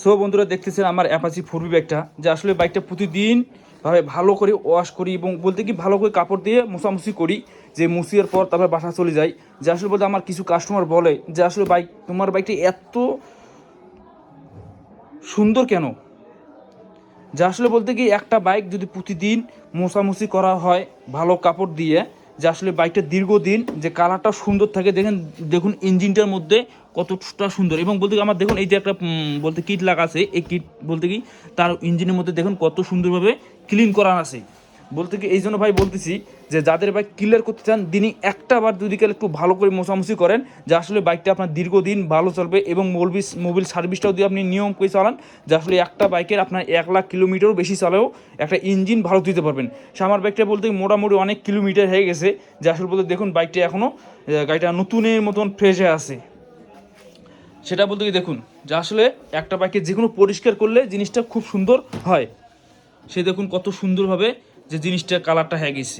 So বন্ধুরা দেখতেছেন আমার অ্যাপাচি 4B বাইকটা, যে আসলে বাইকটা প্রতিদিন ভালো করে ওয়াশ করি এবং বলতে কি ভালো করে কাপড় দিয়ে মোছামুছি করি, যে মুছিয়ার পর তারপর বাসা চলে যাই। যে আসলে বলতে আমার কিছু কাস্টমার বলে যে আসলে বাইক, তোমার বাইকটি এত সুন্দর কেন? যে আসলে বলতে কি একটা বাইক যদি প্রতিদিন মোছামুছি করা হয় ভালো কাপড় দিয়ে, যে আসলে বাইকটা দীর্ঘদিন যে কালারটা সুন্দর থাকে। দেখুন ইঞ্জিনটার মধ্যে কতটা সুন্দর, এবং বলতে কি আমার দেখুন এই যে একটা বলতে কিট লাগা আছে, এই কিট বলতে কি তার ইঞ্জিনের মধ্যে দেখুন কত সুন্দরভাবে ক্লিন করা আছে। বলতে কি এই জন্য ভাই বলতেছি যে যাদের বাইক ক্লিয়ার করতে চান দিনই একটা বার যদি কাল একটু ভালো করে মোছামুছি করেন, যে আসলে বাইকটা আপনার দীর্ঘদিন ভালো চলবে। এবং মোবিল সার্ভিসটাও যদি আপনি নিয়ম করে চালান, যে আসলে একটা বাইকের আপনার 1,00,000 কিলোমিটারও বেশি চালেও একটা ইঞ্জিন ভালো দিতে পারবেন। সে আমার বাইকটা বলতে মোটামুটি অনেক কিলোমিটার হয়ে গেছে, যে আসলে বলতে দেখুন বাইকটা এখনও গাড়িটা নতুনের মতন ফ্রেশ হয়ে আছে। সেটা বলতে কি দেখুন যে আসলে একটা বাইকে যে কোনো পরিষ্কার করলে জিনিসটা খুব সুন্দর হয়। সে দেখুন কত সুন্দরভাবে যে জিনিসটা কালারটা হয়ে গেছে।